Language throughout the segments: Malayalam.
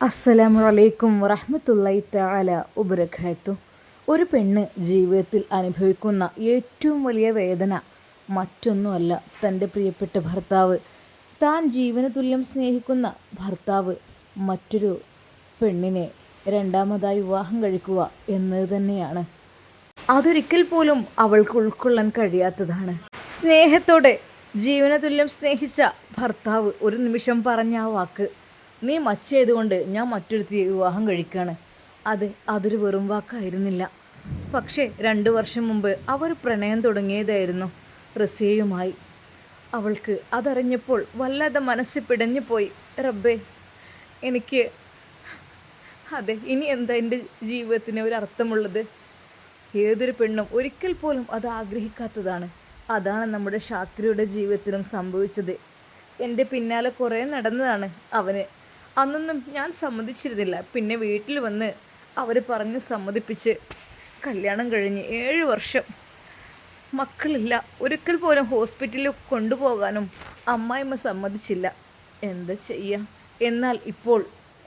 അസ്സലാമു അലൈക്കും വറഹ്മത്തുള്ളാഹി തആല വബറകാതുഹു. ഒരു പെണ്ണ് ജീവിതത്തിൽ അനുഭവിക്കുന്ന ഏറ്റവും വലിയ വേദന മറ്റൊന്നുമല്ല, തൻ്റെ പ്രിയപ്പെട്ട ഭർത്താവ്, താൻ ജീവന തുല്യം സ്നേഹിക്കുന്ന ഭർത്താവ് മറ്റൊരു പെണ്ണിനെ രണ്ടാമതായി വിവാഹം കഴിക്കുക എന്നത് തന്നെയാണ്. അതൊരിക്കൽ പോലും അവൾക്ക് ഉൾക്കൊള്ളാൻ കഴിയാത്തതാണ്. സ്നേഹത്തോടെ ജീവന തുല്യം സ്നേഹിച്ച ഭർത്താവ് ഒരു നിമിഷം പറഞ്ഞ ആ വാക്ക്, നീ മച്ചേതുകൊണ്ട് ഞാൻ മറ്റൊരുത്തിയെ വിവാഹം കഴിക്കുകയാണ്, അതൊരു വെറും വാക്കായിരുന്നില്ല. പക്ഷേ 2 വർഷം മുമ്പ് അവർ പ്രണയം തുടങ്ങിയതായിരുന്നു റസിയയുമായി. അവൾക്ക് അതറിഞ്ഞപ്പോൾ വല്ലാതെ മനസ്സ് പിടഞ്ഞു പോയി. റബ്ബേ, എനിക്ക് ഇനി എന്താ എൻ്റെ ജീവിതത്തിന് ഒരു അർത്ഥമുള്ളത്? ഏതൊരു പെണ്ണും ഒരിക്കൽ പോലും അത് ആഗ്രഹിക്കാത്തതാണ്. അതാണ് നമ്മുടെ ഷാക്കിരയുടെ ജീവിതത്തിലും സംഭവിച്ചത്. എൻ്റെ പിന്നാലെ കുറേ നടന്നതാണ് അവന്. അന്നൊന്നും ഞാൻ സമ്മതിച്ചിരുന്നില്ല. പിന്നെ വീട്ടിൽ വന്ന് അവർ പറഞ്ഞ് സമ്മതിപ്പിച്ച് കല്യാണം കഴിഞ്ഞ് 7 വർഷം. മക്കളില്ല. ഒരിക്കൽ പോലും ഹോസ്പിറ്റലിൽ കൊണ്ടുപോകാനും അമ്മായിമ്മ സമ്മതിച്ചില്ല. എന്താ ചെയ്യുക? എന്നാൽ ഇപ്പോൾ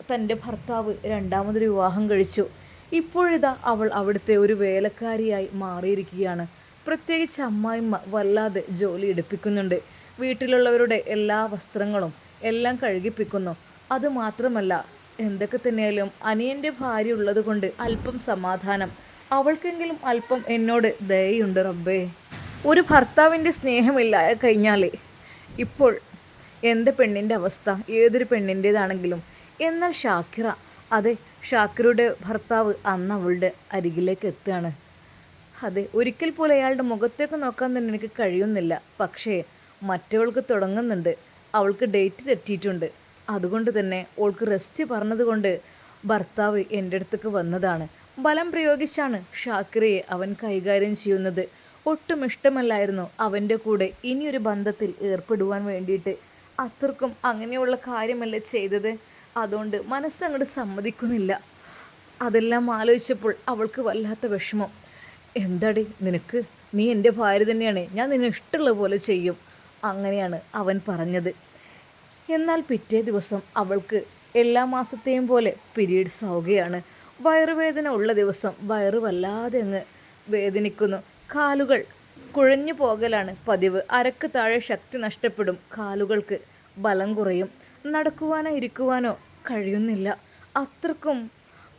തൻ്റെ ഭർത്താവ് രണ്ടാമതൊരു വിവാഹം കഴിച്ചു. ഇപ്പോഴിതാ അവൾ അവിടുത്തെ ഒരു വേലക്കാരിയായി മാറിയിരിക്കുകയാണ്. പ്രത്യേകിച്ച് അമ്മായിമ്മ വല്ലാതെ ജോലി എടുപ്പിക്കുന്നുണ്ട്. വീട്ടിലുള്ളവരുടെ എല്ലാ വസ്ത്രങ്ങളും എല്ലാം കഴുകിപ്പിക്കുന്നു. അതുമാത്രമല്ല, എന്തൊക്കെ തന്നെയാലും അനിയൻ്റെ ഭാര്യ ഉള്ളത് കൊണ്ട് അല്പം സമാധാനം. അവൾക്കെങ്കിലും അല്പം എന്നോട് ദയയുണ്ട് റബ്ബേ. ഒരു ഭർത്താവിൻ്റെ സ്നേഹമില്ല കഴിഞ്ഞാൽ ഇപ്പോൾ എൻ്റെ പെണ്ണിൻ്റെ അവസ്ഥ ഏതൊരു പെണ്ണിൻ്റേതാണെങ്കിലും. എന്നാൽ ഷാക്കിറ, ഷാക്കിറയുടെ ഭർത്താവ് അന്ന് അവളുടെ അരികിലേക്ക് എത്തുകയാണ്. ഒരിക്കൽ പോലും അയാളുടെ മുഖത്തേക്ക് നോക്കാൻ തന്നെ എനിക്ക് കഴിയുന്നില്ല. പക്ഷേ മറ്റവൾക്ക് തുടങ്ങുന്നുണ്ട്. അവൾക്ക് ഡേറ്റ് തെറ്റിയിട്ടുണ്ട്. അതുകൊണ്ട് തന്നെ അവൾക്ക് റെസ്റ്റ് പറഞ്ഞതുകൊണ്ട് ഭർത്താവ് എൻ്റെ അടുത്തേക്ക് വന്നതാണ്. ബലം പ്രയോഗിച്ചാണ് ഷാക്കിറയെ അവൻ കൈകാര്യം ചെയ്യുന്നത്. ഒട്ടും ഇഷ്ടമല്ലായിരുന്നു അവൻ്റെ കൂടെ ഇനിയൊരു ബന്ധത്തിൽ ഏർപ്പെടുവാൻ വേണ്ടിയിട്ട്. അത്രക്കും അങ്ങനെയുള്ള കാര്യമല്ലേ ചെയ്തത്. അതുകൊണ്ട് മനസ്സങ്ങോട്ട് സമ്മതിക്കുന്നില്ല. അതെല്ലാം ആലോചിച്ചപ്പോൾ അവൾക്ക് വല്ലാത്ത വിഷമം. എന്താടി നിനക്ക്? നീ എൻ്റെ ഭാര്യ തന്നെയാണ്, ഞാൻ നിന്നെ ഇഷ്ടമുള്ള പോലെ ചെയ്യും, അങ്ങനെയാണ് അവൻ പറഞ്ഞത്. എന്നാൽ പിറ്റേ ദിവസം അവൾക്ക് എല്ലാ മാസത്തെയും പോലെ പീരീഡ്സ് ആവുകയാണ്. വയറുവേദന ഉള്ള ദിവസം വയറ് വല്ലാതെ അങ്ങ് വേദനിക്കുന്നു. കാലുകൾ കുഴഞ്ഞു പോകലാണ് പതിവ്. അരക്ക് താഴെ ശക്തി നഷ്ടപ്പെടും. കാലുകൾക്ക് ബലം കുറയും. നടക്കുവാനോ ഇരിക്കുവാനോ കഴിയുന്നില്ല. അത്രക്കും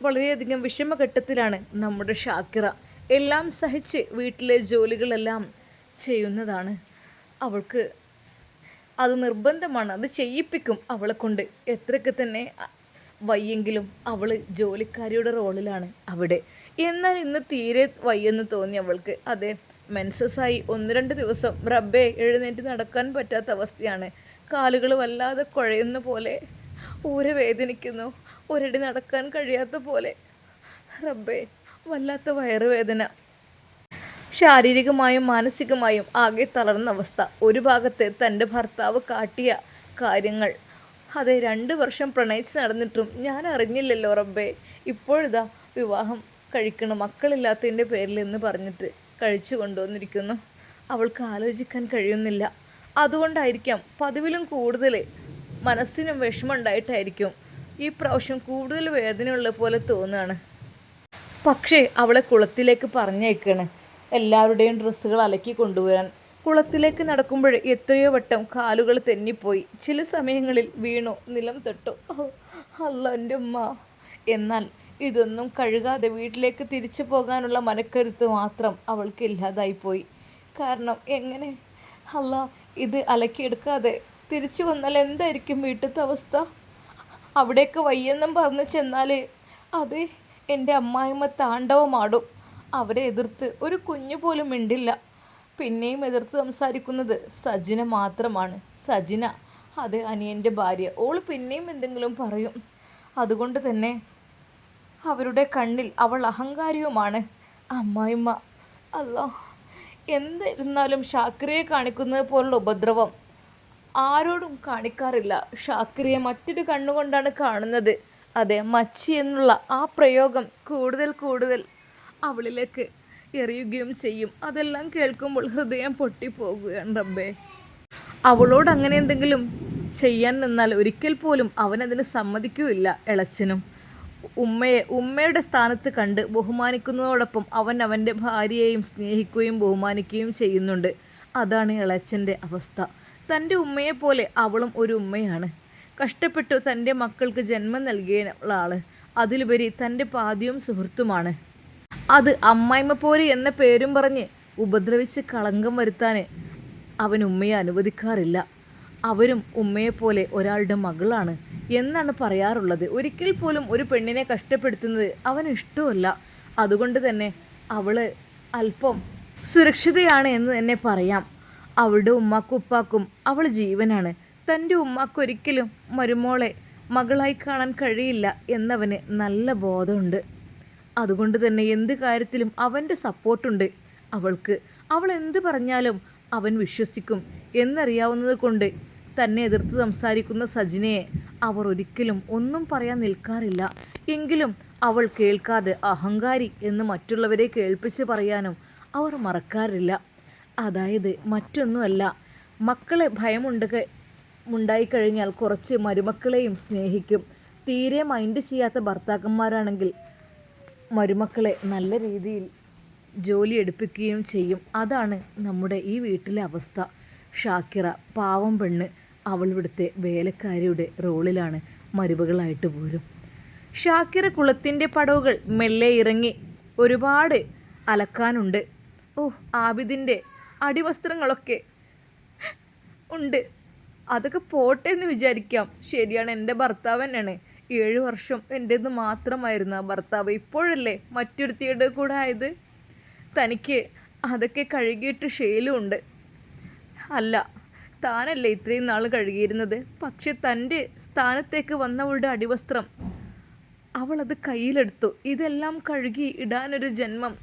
വളരെയധികം വിഷമഘട്ടത്തിലാണ് നമ്മുടെ ഷാക്കിറ. എല്ലാം സഹിച്ച് വീട്ടിലെ ജോലികളെല്ലാം ചെയ്യുന്നതാണ്. അവൾക്ക് അത് നിർബന്ധമാണ്. അത് ചെയ്യിപ്പിക്കും അവളെ കൊണ്ട്. എത്രയൊക്കെ തന്നെ വയ്യെങ്കിലും അവൾ ജോലിക്കാരിയുടെ റോളിലാണ് അവിടെ. എന്നാൽ ഇന്ന് തീരെ വയ്യെന്ന് തോന്നി അവൾക്ക്. മെൻസസ്സായി 1-2 ദിവസം റബ്ബേ എഴുന്നേറ്റ് നടക്കാൻ പറ്റാത്ത അവസ്ഥയാണ്. കാലുകൾ വല്ലാതെ കുഴയുന്ന പോലെ, ഊര വേദനിക്കുന്നു, ഒരടി നടക്കാൻ കഴിയാത്ത പോലെ. റബ്ബേ, വല്ലാത്ത വയറുവേദന. ശാരീരികമായും മാനസികമായും ആകെ തളർന്ന അവസ്ഥ. ഒരു ഭാഗത്ത് തൻ്റെ ഭർത്താവ് കാട്ടിയ കാര്യങ്ങൾ, 2 വർഷം പ്രണയിച്ച് നടന്നിട്ടും ഞാൻ അറിഞ്ഞില്ലല്ലോ റബ്ബേ. ഇപ്പോഴിതാ വിവാഹം കഴിക്കണം മക്കളില്ലാത്തതിൻ്റെ പേരിൽ എന്ന് പറഞ്ഞിട്ട് കഴിച്ചു കൊണ്ടുവന്നിരിക്കുന്നു. അവൾക്ക് ആലോചിക്കാൻ കഴിയുന്നില്ല. അതുകൊണ്ടായിരിക്കാം പതിവിലും കൂടുതൽ മനസ്സിനും വിഷമമുണ്ടായിട്ടായിരിക്കും ഈ പ്രാവശ്യം കൂടുതൽ വേദനയുള്ള പോലെ തോന്നുകയാണ്. പക്ഷേ അവളെ കുളത്തിലേക്ക് പറഞ്ഞയക്കുകയാണ്. എല്ലാവരുടെയും ഡ്രസ്സുകൾ അലക്കി കൊണ്ടുവരാൻ. കുളത്തിലേക്ക് നടക്കുമ്പോൾ എത്രയോ വട്ടം കാലുകൾ തെന്നിപ്പോയി. ചില സമയങ്ങളിൽ വീണു, നിലം തൊട്ടു. അല്ല എൻ്റെ ഉമ്മ. എന്നാൽ ഇതൊന്നും കഴുകാതെ വീട്ടിലേക്ക് തിരിച്ചു പോകാനുള്ള മനക്കരുത്ത് മാത്രം അവൾക്ക് ഇല്ലാതായിപ്പോയി. കാരണം എങ്ങനെ ഇത് അലക്കിയെടുക്കാതെ തിരിച്ചു വന്നാൽ എന്തായിരിക്കും വീട്ടിലത്തെ അവസ്ഥ? അവിടേക്ക് വയ്യെന്നും പറഞ്ഞ് ചെന്നാൽ എൻ്റെ അമ്മായിമ്മ താണ്ഡവമാടും. അവരെ എതിർത്ത് ഒരു കുഞ്ഞു പോലും മിണ്ടില്ല. പിന്നെയും എതിർത്ത് സംസാരിക്കുന്നത് സജിന മാത്രമാണ്. സജിന, അനിയൻ്റെ ഭാര്യ. ഓൾ പിന്നെയും എന്തെങ്കിലും പറയും. അതുകൊണ്ട് തന്നെ അവരുടെ കണ്ണിൽ അവൾ അഹങ്കാരിയുമാണ്. അമ്മായിമ്മ എന്നിരുന്നാലും ഷാക്കിറയെ കാണിക്കുന്നത് പോലുള്ള ഉപദ്രവം ആരോടും കാണിക്കാറില്ല. ഷാക്കിറയെ മറ്റൊരു കണ്ണുകൊണ്ടാണ് കാണുന്നത്. മച്ചി എന്നുള്ള ആ പ്രയോഗം കൂടുതൽ അവളിലേക്ക് എറിയുകയും ചെയ്യും. അതെല്ലാം കേൾക്കുമ്പോൾ ഹൃദയം പൊട്ടിപ്പോകുകയാണ് റബ്ബേ. അവളോട് അങ്ങനെ എന്തെങ്കിലും ചെയ്യാൻ നിന്നാൽ ഒരിക്കൽ പോലും അവനതിന് സമ്മതിക്കുകയില്ല. ഇളച്ചനും ഉമ്മയുടെ സ്ഥാനത്ത് കണ്ട് ബഹുമാനിക്കുന്നതോടൊപ്പം അവൻ അവൻ്റെ ഭാര്യയെയും സ്നേഹിക്കുകയും ബഹുമാനിക്കുകയും ചെയ്യുന്നുണ്ട്. അതാണ് ഇളച്ചൻ്റെ അവസ്ഥ. തൻ്റെ ഉമ്മയെപ്പോലെ അവളും ഒരു ഉമ്മയാണ്. കഷ്ടപ്പെട്ടു തൻ്റെ മക്കൾക്ക് ജന്മം നൽകിയുള്ള ആൾ. അതിലുപരി തൻ്റെ പാതിയും സുഹൃത്തുമാണ്. അത് അമ്മായിമ്മ പോരെ എന്ന പേരും പറഞ്ഞ് ഉപദ്രവിച്ച് കളങ്കം വരുത്താൻ അവൻ ഉമ്മയെ അനുവദിക്കാറില്ല. അവരും ഉമ്മയെപ്പോലെ ഒരാളുടെ മകളാണ് എന്നാണ് പറയാറുള്ളത്. ഒരിക്കൽ പോലും ഒരു പെണ്ണിനെ കഷ്ടപ്പെടുത്തുന്നത് അവന് ഇഷ്ടമല്ല. അതുകൊണ്ട് തന്നെ അവൾ അല്പം സുരക്ഷിതയാണ് എന്ന് തന്നെ പറയാം. അവളുടെ ഉമ്മാക്കും ഉപ്പാക്കും അവൾ ജീവനാണ്. തൻ്റെ ഉമ്മാക്കൊരിക്കലും മരുമോളെ മകളായി കാണാൻ കഴിയില്ല എന്നവന് നല്ല ബോധമുണ്ട്. അതുകൊണ്ട് തന്നെ എന്ത് കാര്യത്തിലും അവൻ്റെ സപ്പോർട്ടുണ്ട് അവൾക്ക്. അവൾ എന്ത് പറഞ്ഞാലും അവൻ വിശ്വസിക്കും എന്നറിയാവുന്നത് കൊണ്ട് തന്നെ എതിർത്ത് സംസാരിക്കുന്ന സജിനയെ അവർ ഒരിക്കലും ഒന്നും പറയാൻ നിൽക്കാറില്ല. എങ്കിലും അവൾ കേൾക്കാതെ അഹങ്കാരി എന്ന് മറ്റുള്ളവരെ കേൾപ്പിച്ച് പറയാനും അവർ മറക്കാറില്ല. അതായത് മറ്റൊന്നുമല്ല, മക്കളെ ഭയമുണ്ടായിക്കഴിഞ്ഞാൽ കുറച്ച് മരുമക്കളെയും സ്നേഹിക്കും. തീരെ മൈൻഡ് ചെയ്യാത്ത ഭർത്താക്കന്മാരാണെങ്കിൽ മരുമക്കളെ നല്ല രീതിയിൽ ജോലി എടുപ്പിക്കുകയും ചെയ്യും. അതാണ് നമ്മുടെ ഈ വീട്ടിലെ അവസ്ഥ. ഷാക്കിറ പാവം പെണ്ണ്, അവൾ ഇവിടുത്തെ വേലക്കാരിയുടെ റോളിലാണ് മരുമകളായിട്ട് പോരും. ഷാക്കിറ കുളത്തിൻ്റെ പടവുകൾ മെല്ലെ ഇറങ്ങി. ഒരുപാട് അലക്കാനുണ്ട്. ആബിദിൻ്റെ അടിവസ്ത്രങ്ങളൊക്കെ ഉണ്ട്. അതൊക്കെ പോട്ടെ എന്ന് വിചാരിക്കാം. ശരിയാണ്, എൻ്റെ ഭർത്താവ് തന്നെയാണ്. 7 വർഷം എൻ്റേത് മാത്രമായിരുന്നു ആ ഭർത്താവ്. ഇപ്പോഴല്ലേ മറ്റൊരുത്തിയുടെ കൂടെ ആയത്. തനിക്ക് അതൊക്കെ കഴുകിയിട്ട് ശീലമുണ്ട്. അല്ല, താനല്ലേ ഇത്രയും നാൾ കഴുകിയിരുന്നത്. പക്ഷെ തൻ്റെ സ്ഥാനത്തേക്ക് വന്നവളുടെ അടിവസ്ത്രം അവളത് കയ്യിലെടുത്തു. ഇതെല്ലാം കഴുകി ഇടാനൊരു ജന്മം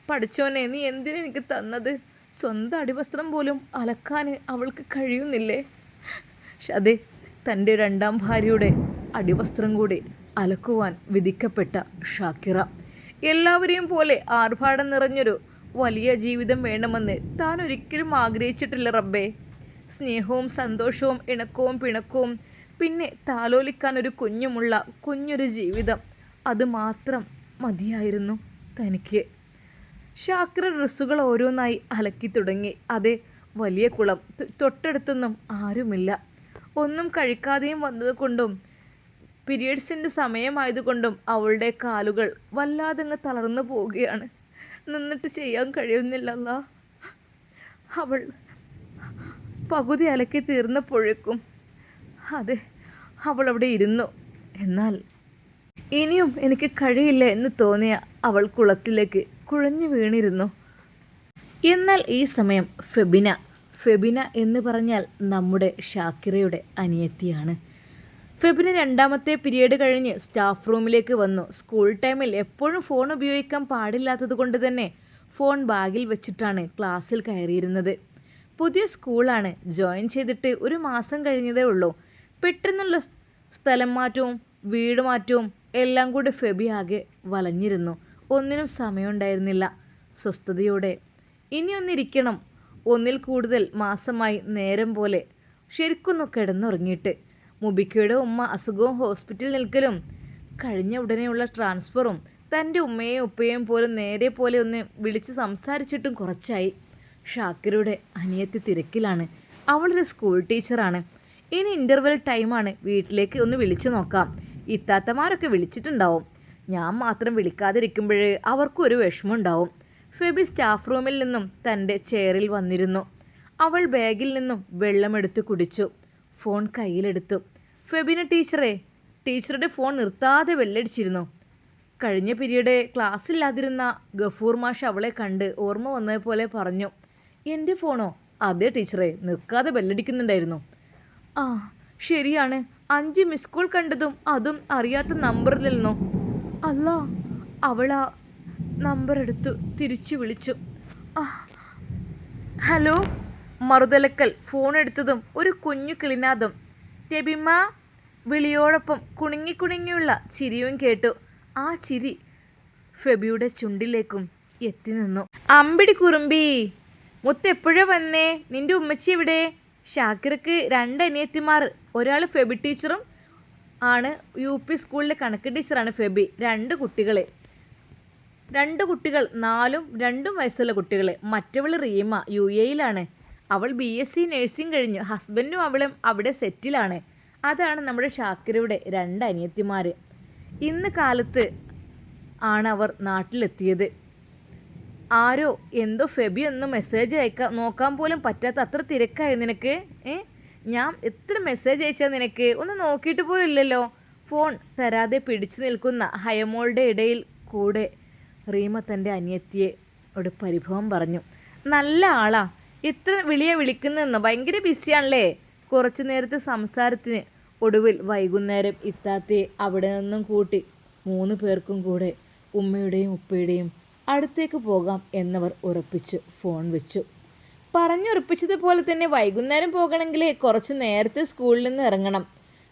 പഠിച്ചോനെ, നീ എന്തിനെനിക്ക് തന്നത്? സ്വന്തം അടിവസ്ത്രം പോലും അലക്കാൻ അവൾക്ക് കഴിയുന്നില്ലേ? അതെ, തൻ്റെ 2ാം ഭാര്യയുടെ അടിവസ്ത്രം കൂടി അലക്കുവാൻ വിധിക്കപ്പെട്ട ഷാക്കിറ. എല്ലാവരെയും പോലെ ആർഭാടം നിറഞ്ഞൊരു വലിയ ജീവിതം വേണമെന്ന് താൻ ഒരിക്കലും ആഗ്രഹിച്ചിട്ടില്ല റബ്ബേ. സ്നേഹവും സന്തോഷവും ഇണക്കവും പിണക്കവും പിന്നെ താലോലിക്കാൻ ഒരു കുഞ്ഞുമുള്ള കുഞ്ഞൊരു ജീവിതം, അത് മാത്രം മതിയായിരുന്നു തനിക്ക്. ഷാക്കിറ ഡ്രസ്സുകൾ ഓരോന്നായി അലക്കി തുടങ്ങി. അതേ, വലിയ കുളം. തൊട്ടടുത്തൊന്നും ആരുമില്ല. ഒന്നും കഴിക്കാതെയും വന്നതുകൊണ്ടും പീരിയഡ്സിൻ്റെ സമയമായതുകൊണ്ടും അവളുടെ കാലുകൾ വല്ലാതെ തളർന്നു പോവുകയാണ്. നിന്നിട്ട് ചെയ്യാൻ കഴിയുന്നില്ല. അവൾ പകുതി അലക്കി തീർന്നപ്പോഴേക്കും അതെ, അവൾ അവിടെ ഇരുന്നു. എന്നാൽ ഇനിയും എനിക്ക് കഴിയില്ല എന്ന് തോന്നിയ അവൾ കുളത്തിലേക്ക് കുഴഞ്ഞു വീണിരുന്നു. എന്നാൽ ഈ സമയം ഫെബിന എന്ന് പറഞ്ഞാൽ നമ്മുടെ ഷാക്കിറയുടെ അനിയത്തിയാണ്. ഫെബിന 2ാമത്തെ പീരീഡ് കഴിഞ്ഞ് സ്റ്റാഫ് റൂമിലേക്ക് വന്നു. സ്കൂൾ ടൈമിൽ എപ്പോഴും ഫോൺ ഉപയോഗിക്കാൻ പാടില്ലാത്തത് കൊണ്ട് തന്നെ ഫോൺ ബാഗിൽ വെച്ചിട്ടാണ് ക്ലാസ്സിൽ കയറിയിരുന്നത്. പുതിയ സ്കൂളാണ്. ജോയിൻ ചെയ്തിട്ട് 1 മാസം കഴിഞ്ഞതേ ഉള്ളൂ. പെട്ടെന്നുള്ള സ്ഥലം മാറ്റവും വീട് മാറ്റവും എല്ലാം കൂടി ഫെബി ആകെ വലഞ്ഞിരുന്നു. ഒന്നിനും സമയമുണ്ടായിരുന്നില്ല. സ്വസ്ഥതയോടെ ഇനിയൊന്നിരിക്കണം. 1ൽ കൂടുതൽ മാസമായി നേരം പോലെ ശരിക്കൊന്നു കിടന്നുറങ്ങിയിട്ട്. മുബിക്കയുടെ ഉമ്മ അസുഖവും ഹോസ്പിറ്റലിൽ നിൽക്കലും കഴിഞ്ഞ ഉടനെയുള്ള ട്രാൻസ്ഫറും തൻ്റെ ഉമ്മയെയും ഉപ്പയെയും പോലും നേരെ പോലെ ഒന്ന് വിളിച്ച് സംസാരിച്ചിട്ടും കുറച്ചായി. ഷാക്കിറയുടെ അനിയത്തി തിരക്കിലാണ്. അവളൊരു സ്കൂൾ ടീച്ചറാണ്. ഇനി ഇൻ്റർവെൽ ടൈമാണ്. വീട്ടിലേക്ക് ഒന്ന് വിളിച്ചു നോക്കാം. ഇത്താത്തമാരൊക്കെ വിളിച്ചിട്ടുണ്ടാവും. ഞാൻ മാത്രം വിളിക്കാതിരിക്കുമ്പോഴേ അവർക്കും ഒരു വിഷമമുണ്ടാവും. ഫെബി സ്റ്റാഫ് റൂമിൽ നിന്നും തൻ്റെ ചെയറിൽ വന്നിരുന്നു. അവൾ ബാഗിൽ നിന്നും വെള്ളമെടുത്ത് കുടിച്ചു. ഫോൺ കയ്യിലെടുത്തു. ഫെബിന ടീച്ചറുടെ ഫോൺ നിർത്താതെ ബെല്ലടിച്ചിരുന്നു. കഴിഞ്ഞ പീരീഡ് ക്ലാസ്സില്ലാതിരുന്ന ഗഫൂർ മാഷ് അവളെ കണ്ട് ഓർമ്മ വന്നതുപോലെ പറഞ്ഞു. എൻ്റെ ഫോണോ? അതെ ടീച്ചറെ, നിൽക്കാതെ ബെല്ലടിക്കുന്നുണ്ടായിരുന്നു. ആ ശരിയാണ്, 5 മിസ് കോൾ കണ്ടതും അതും അറിയാത്ത നമ്പറിൽ നിന്നോ? അല്ല, അവൾ ആ നമ്പർ എടുത്തു തിരിച്ചു വിളിച്ചു. ഹലോ. മറുതലക്കൽ ഫോൺ എടുത്തതും ഒരു കുഞ്ഞു കിളിനാദം. രബിമ വിളിയോടൊപ്പം കുണുങ്ങിയുള്ള ചിരിയും കേട്ടു. ആ ചിരി ഫെബിയുടെ ചുണ്ടിലേക്കും എത്തി നിന്നു. അമ്പിടി കുറുമ്പി, മുത്തെപ്പോഴാ വന്നേ? നിന്റെ ഉമ്മച്ചി എവിടെ? ഷാക്കിറക്ക് 2 അനിയത്തിമാർ, ഒരാൾ ഫെബി ടീച്ചറും ആണ്, UP സ്കൂളിലെ കണക്ക് ടീച്ചറാണ് ഫെബി. രണ്ട് കുട്ടികൾ, 4ഉം 2ഉം വയസ്സുള്ള കുട്ടികൾ. മറ്റവൾ റീമ UAയിലാണ്. അവൾ BSc നഴ്സിംഗ് കഴിഞ്ഞു. ഹസ്ബൻഡും അവളും അവിടെ സെറ്റിലാണ്. അതാണ് നമ്മുടെ ഷാക്കിരയുടെ 2 അനിയത്തിമാർ. ഇന്ന് കാലത്ത് ആണ് അവർ നാട്ടിലെത്തിയത്. ആരോ എന്തോ ഫെബി ഒന്നും മെസ്സേജ് അയക്കാൻ നോക്കാൻ പോലും പറ്റാത്ത അത്ര തിരക്കായി നിനക്ക്. ഞാൻ എത്ര മെസ്സേജ് അയച്ചാൽ നിനക്ക് ഒന്ന് നോക്കിയിട്ട് പോലില്ലല്ലോ. ഫോൺ തരാതെ പിടിച്ചു നിൽക്കുന്ന ഹയമോളുടെ ഇടയിൽ കൂടെ റീമ തൻ്റെ അനിയത്തിയോട് പരിഭവം പറഞ്ഞു. നല്ല ആളാ, ഇത്ര വിളിക്കുന്നതെന്ന് ഭയങ്കര ബിസിയാണല്ലേ. കുറച്ചു നേരത്തെ സംസാരത്തിന് ഒടുവിൽ വൈകുന്നേരം ഇത്താത്തയെ അവിടെ നിന്നും കൂട്ടി 3 പേർക്കും കൂടെ ഉമ്മയുടെയും ഉപ്പയുടെയും അടുത്തേക്ക് പോകാം എന്നവർ ഉറപ്പിച്ചു. ഫോൺ വെച്ചു. പറഞ്ഞുറപ്പിച്ചതുപോലെ തന്നെ വൈകുന്നേരം പോകണമെങ്കിൽ കുറച്ച് നേരത്തെ സ്കൂളിൽ നിന്ന് ഇറങ്ങണം.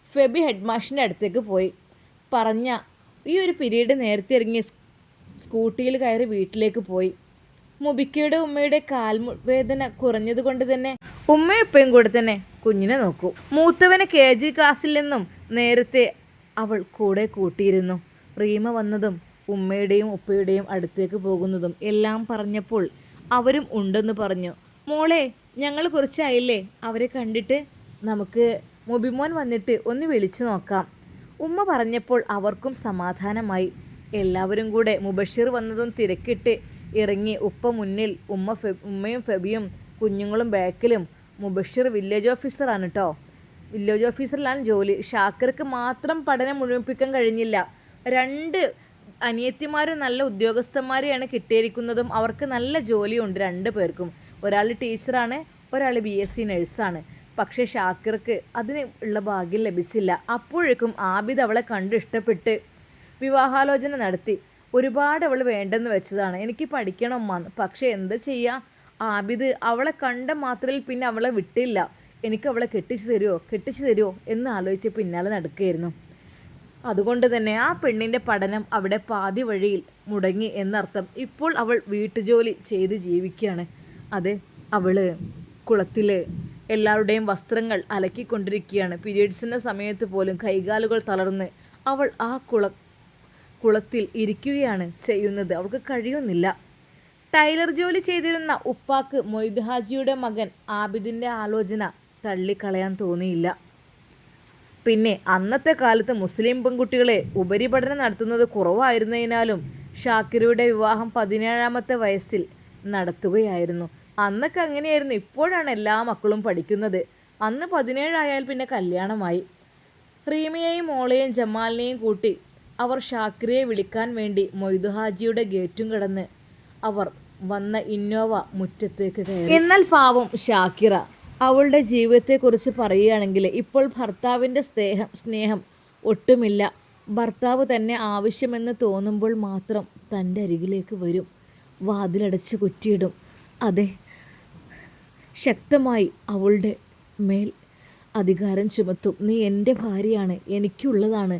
ഫെബി ഹെഡ്മാസ്റ്ററിൻ്റെ അടുത്തേക്ക് പോയി. പറഞ്ഞ ഈ ഒരു പീരീഡ് നേരത്തെ ഇറങ്ങി സ്കൂട്ടിയിൽ കയറി വീട്ടിലേക്ക് പോയി. മുബിക്കയുടെ ഉമ്മയുടെ കാൽവേദന കുറഞ്ഞതുകൊണ്ട് തന്നെ ഉമ്മയും കൂടെ തന്നെ കുഞ്ഞിനെ നോക്കൂ. മൂത്തവനെ KG ക്ലാസ്സിൽ നിന്നും നേരത്തെ അവൾ കൂടെ കൂട്ടിയിരുന്നു. റീമ വന്നതും ഉമ്മയുടെയും ഉപ്പയുടെയും അടുത്തേക്ക് പോകുന്നതും എല്ലാം പറഞ്ഞപ്പോൾ അവരും ഉണ്ടെന്ന് പറഞ്ഞു. മോളെ, ഞങ്ങൾ കുറച്ചായില്ലേ അവരെ കണ്ടിട്ട്, നമുക്ക് മുബിമോൻ വന്നിട്ട് ഒന്ന് വിളിച്ചു നോക്കാം. ഉമ്മ പറഞ്ഞപ്പോൾ അവർക്കും സമാധാനമായി. എല്ലാവരും കൂടെ മുബഷിർ വന്നതും തിരക്കിട്ട് ഇറങ്ങി. ഉപ്പ മുന്നിൽ, ഉമ്മയും ഫെബിയും കുഞ്ഞുങ്ങളും ബാക്കിലും. മുബഷിർ വില്ലേജ് ഓഫീസറാണ് കേട്ടോ. വില്ലേജ് ഓഫീസറിലാണ് ജോലി. ഷാക്കിർക്ക് മാത്രം പഠനം മുഴുമിപ്പിക്കാൻ കഴിഞ്ഞില്ല. 2 അനിയത്തിമാരും നല്ല ഉദ്യോഗസ്ഥന്മാരെയാണ് കിട്ടിയിരിക്കുന്നതും. അവർക്ക് നല്ല ജോലിയുണ്ട് 2 പേർക്കും. ഒരാൾ ടീച്ചറാണ്, ഒരാൾ BSc നഴ്സാണ്. പക്ഷേ ഷാക്കിർക്ക് അതിന് ഉള്ള ഭാഗ്യം ലഭിച്ചില്ല. അപ്പോഴേക്കും ആബിദ് അവളെ കണ്ട് ഇഷ്ടപ്പെട്ട് വിവാഹാലോചന നടത്തി. ഒരുപാട് അവൾ വേണ്ടെന്ന് വെച്ചതാണ്. എനിക്ക് പഠിക്കണം അമ്മ. പക്ഷേ എന്താ ചെയ്യുക, ആബിദ് അവളെ കണ്ട മാത്രയിൽ പിന്നെ അവളെ വിട്ടില്ല. എനിക്ക് അവളെ കെട്ടിച്ചു തരുമോ എന്ന് ആലോചിച്ച് പിന്നാലെ നടക്കുകയായിരുന്നു. അതുകൊണ്ട് തന്നെ ആ പെണ്ണിൻ്റെ പഠനം അവിടെ പാതി വഴിയിൽ മുടങ്ങി എന്നർത്ഥം. ഇപ്പോൾ അവൾ വീട്ടുജോലി ചെയ്ത് ജീവിക്കുകയാണ്. അതെ, അവൾ കുളത്തിൽ എല്ലാവരുടെയും വസ്ത്രങ്ങൾ അലക്കിക്കൊണ്ടിരിക്കുകയാണ്. പീരീഡ്സിൻ്റെ സമയത്ത് പോലും കൈകാലുകൾ തളർന്ന് അവൾ ആ കുളത്തിൽ ഇരിക്കുകയാണ് ചെയ്യുന്നത്. അവൾക്ക് കഴിയുന്നില്ല. ടൈലർ ജോലി ചെയ്തിരുന്ന ഉപ്പാക്ക് മൊയ്ദ് ഹാജിയുടെ മകൻ ആബിദിൻ്റെ ആലോചന തള്ളിക്കളയാൻ തോന്നിയില്ല. പിന്നെ അന്നത്തെ കാലത്ത് മുസ്ലിം പെൺകുട്ടികളെ ഉപരിപഠനം നടത്തുന്നത് കുറവായിരുന്നതിനാലും ഷാക്കിരയുടെ വിവാഹം 17ാമത്തെ വയസ്സിൽ നടത്തുകയായിരുന്നു. അന്നൊക്കെ അങ്ങനെയായിരുന്നു. ഇപ്പോഴാണ് എല്ലാ മക്കളും പഠിക്കുന്നത്. അന്ന് 17 ആയാൽ പിന്നെ കല്യാണമായി. റീമയെയും മോളെയും ജമാലിനെയും കൂട്ടി അവർ ഷാക്കിരയെ വിളിക്കാൻ വേണ്ടി മൊയ്ദ് ഹാജിയുടെ ഗേറ്റും കടന്ന് അവർ വന്ന ഇന്നോവ മുറ്റത്തേക്ക് കയറി. എന്നാൽ പാവം ഷാക്കിറ അവളുടെ ജീവിതത്തെക്കുറിച്ച് പറയുകയാണെങ്കിൽ ഇപ്പോൾ ഭർത്താവിൻ്റെ സ്നേഹം ഒട്ടുമില്ല. ഭർത്താവ് തന്നെ ആവശ്യമെന്ന് തോന്നുമ്പോൾ മാത്രം തൻ്റെ അരികിലേക്ക് വരും, വാതിലടച്ച് കുറ്റിയിടും. അതെ, ശക്തമായി അവളുടെ മേൽ അധികാരം ചുമത്തും. നീ എൻ്റെ ഭാര്യയാണ്, എനിക്കുള്ളതാണ്,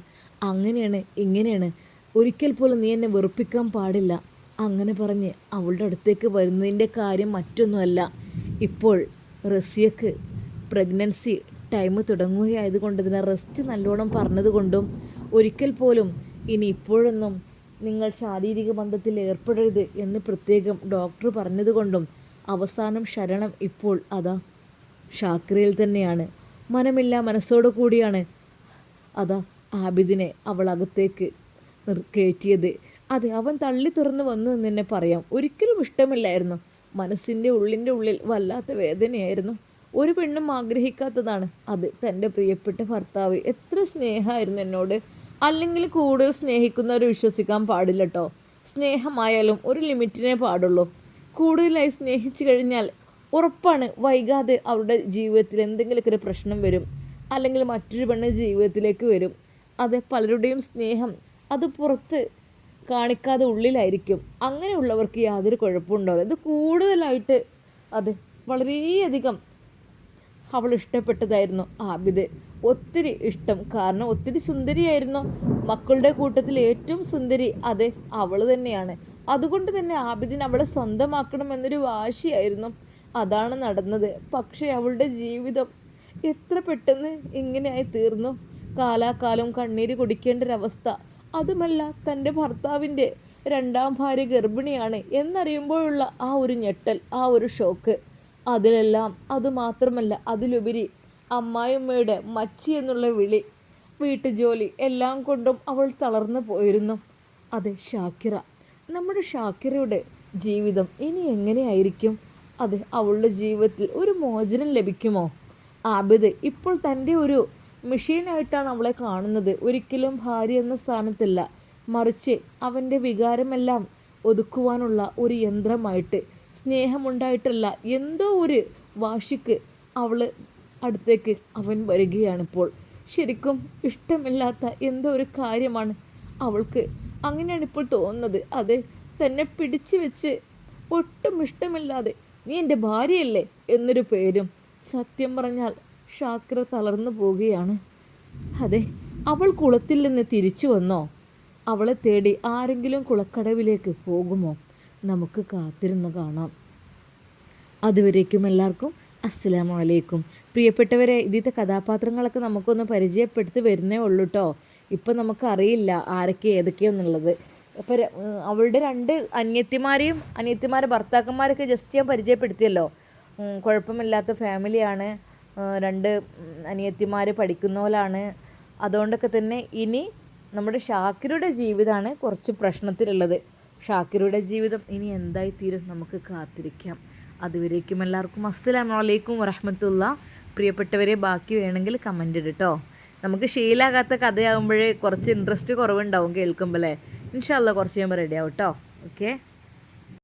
അങ്ങനെയാണ് ഇങ്ങനെയാണ്, ഒരിക്കൽ പോലും നീ എന്നെ വെറുപ്പിക്കാൻ പാടില്ല. അങ്ങനെ പറഞ്ഞ് അവളുടെ അടുത്തേക്ക് വരുന്നതിൻ്റെ കാര്യം മറ്റൊന്നുമല്ല. ഇപ്പോൾ റസിയക്ക് പ്രഗ്നൻസി ടൈം തുടങ്ങുകയായതുകൊണ്ട് തന്നെ റെസ്റ്റ് നല്ലോണം പറഞ്ഞതുകൊണ്ടും ഒരിക്കൽ പോലും ഇനി ഇപ്പോഴൊന്നും നിങ്ങൾ ശാരീരിക ബന്ധത്തിൽ ഏർപ്പെടരുത് എന്ന് പ്രത്യേകം ഡോക്ടർ പറഞ്ഞതുകൊണ്ടും അവസാനം ശരണം ഇപ്പോൾ അതാ ഷാക്കിറയിൽ തന്നെയാണ്. മനമില്ല മനസ്സോടു കൂടിയാണ് അതാ ആബിദിനെ അവൾ അകത്തേക്ക് കയറ്റിയത്. അതെ, അവൻ തള്ളി തുറന്ന് വന്നു എന്ന് തന്നെ പറയാം. ഒരിക്കലും ഇഷ്ടമില്ലായിരുന്നു. മനസ്സിൻ്റെ ഉള്ളിൽ വല്ലാത്ത വേദനയായിരുന്നു. ഒരു പെണ്ണും ആഗ്രഹിക്കാത്തതാണ് അത്. തൻ്റെ പ്രിയപ്പെട്ട ഭർത്താവ് എത്ര സ്നേഹമായിരുന്നു എന്നോട്. അല്ലെങ്കിൽ കൂടുതൽ സ്നേഹിക്കുന്നവരെ വിശ്വസിക്കാൻ പാടില്ല കേട്ടോ. സ്നേഹമായാലും ഒരു ലിമിറ്റിനെ പാടുള്ളൂ. കൂടുതലായി സ്നേഹിച്ചു കഴിഞ്ഞാൽ ഉറപ്പാണ് വൈകാതെ അവരുടെ ജീവിതത്തിൽ എന്തെങ്കിലുമൊക്കെ ഒരു പ്രശ്നം വരും, അല്ലെങ്കിൽ മറ്റൊരു പെണ്ണ് ജീവിതത്തിലേക്ക് വരും. അതെ, പലരുടെയും സ്നേഹം അത് പുറത്ത് കാണിക്കാതെ ഉള്ളിലായിരിക്കും. അങ്ങനെയുള്ളവർക്ക് യാതൊരു കുഴപ്പമുണ്ടാവില്ല. ഇത് കൂടുതലായിട്ട് അതെ വളരെയധികം അവൾ ഇഷ്ടപ്പെട്ടതായിരുന്നു ആബിദ്. ഒത്തിരി ഇഷ്ടം. കാരണം ഒത്തിരി സുന്ദരിയായിരുന്നു. മക്കളുടെ കൂട്ടത്തിൽ ഏറ്റവും സുന്ദരി അതെ അവൾ തന്നെയാണ്. അതുകൊണ്ട് തന്നെ ആബിദിന് അവളെ സ്വന്തമാക്കണമെന്നൊരു വാശിയായിരുന്നു. അതാണ് നടന്നത്. പക്ഷേ അവളുടെ ജീവിതം എത്ര പെട്ടെന്ന് ഇങ്ങനെയായി തീർന്നു. കാലാകാലം കണ്ണീര് കുടിക്കേണ്ടൊരവസ്ഥ. അതുമല്ല തൻ്റെ ഭർത്താവിൻ്റെ രണ്ടാം ഭാര്യ ഗർഭിണിയാണ് എന്നറിയുമ്പോഴുള്ള ആ ഒരു ഞെട്ടൽ, ആ ഒരു ഷോക്ക്. അതിലെല്ലാം അതുമാത്രമല്ല, അതിലുപരി അമ്മായിയമ്മയുടെ മച്ചി എന്നുള്ള വിളി, വീട്ടുജോലി എല്ലാം കൊണ്ടും അവൾ തളർന്നു പോയിരുന്നു. അതെ, ഷാക്കിറ, നമ്മുടെ ഷാക്കിറയുടെ ജീവിതം ഇനി എങ്ങനെയായിരിക്കും? അതെ, അവളുടെ ജീവിതത്തിൽ ഒരു മോചനം ലഭിക്കുമോ? ആബിദ് ഇപ്പോൾ തൻ്റെ ഒരു മെഷീനായിട്ടാണ് അവളെ കാണുന്നത്. ഒരിക്കലും ഭാര്യ എന്ന സ്ഥാനത്തല്ല, മറിച്ച് അവൻ്റെ വികാരമെല്ലാം ഒതുക്കുവാനുള്ള ഒരു യന്ത്രമായിട്ട്, സ്നേഹമുണ്ടായിട്ടല്ല, എന്തോ ഒരു വാശിക്ക് അവൾ അടുത്തേക്ക് അവൻ വരികയാണിപ്പോൾ. ശരിക്കും ഇഷ്ടമില്ലാത്ത എന്തോ ഒരു കാര്യമാണ് അവൾക്ക്. അങ്ങനെയാണ് ഇപ്പോൾ തോന്നുന്നത്. അത് തന്നെ പിടിച്ചു വെച്ച് ഒട്ടും ഇഷ്ടമില്ലാതെ നീ എൻ്റെ ഭാര്യയല്ലേ എന്നൊരു പേരും. സത്യം പറഞ്ഞാൽ ഷാക്കിറ തളർന്നു പോവുകയാണ്. അതെ, അവൾ കുളത്തിൽ നിന്ന് തിരിച്ചു വന്നോ? അവളെ തേടി ആരെങ്കിലും കുളക്കടവിലേക്ക് പോകുമോ? നമുക്ക് കാത്തിരുന്ന് കാണാം. അതുവരേക്കും എല്ലാവർക്കും അസ്സലാമു അലൈക്കും. പ്രിയപ്പെട്ടവരെ, ഇതിൻ്റെ കഥാപാത്രങ്ങളൊക്കെ നമുക്കൊന്ന് പരിചയപ്പെടുത്തി വരുന്നേ ഉള്ളൂ കേട്ടോ. ഇപ്പം നമുക്കറിയില്ല ആരൊക്കെ ഏതൊക്കെയാണെന്നുള്ളത്. അപ്പോൾ അവളുടെ രണ്ട് അനിയത്തിമാരെ ഭർത്താക്കന്മാരൊക്കെ ജസ്റ്റ് ഞാൻ പരിചയപ്പെടുത്തിയല്ലോ. കുഴപ്പമില്ലാത്ത ഫാമിലിയാണ്. രണ്ട് അനിയത്തിമാർ പഠിക്കുന്നവരാണ്. അതുകൊണ്ടൊക്കെ തന്നെ ഇനി നമ്മുടെ ഷാക്കിറുടെ ജീവിതമാണ് കുറച്ച് പ്രശ്നത്തിലുള്ളത്. ഷാക്കിറുടെ ജീവിതം ഇനി എന്തായിത്തീരും നമുക്ക് കാത്തിരിക്കാം. അതുവരേക്കും എല്ലാവർക്കും അസ്സലാമു അലൈക്കും വറഹ്മത്തുള്ളാഹി. പ്രിയപ്പെട്ടവരെ, ബാക്കി വേണമെങ്കിൽ കമൻ്റ് ഇട്ടോ. നമുക്ക് ശീലാകാത്ത കഥയാകുമ്പോഴേ കുറച്ച് ഇൻട്രസ്റ്റ് കുറവുണ്ടാവും കേൾക്കുമ്പോൾ. ഇൻഷാ അല്ലാഹ് കുറച്ച് കഴിയുമ്പോൾ റെഡിയാവും കേട്ടോ. ഓക്കെ.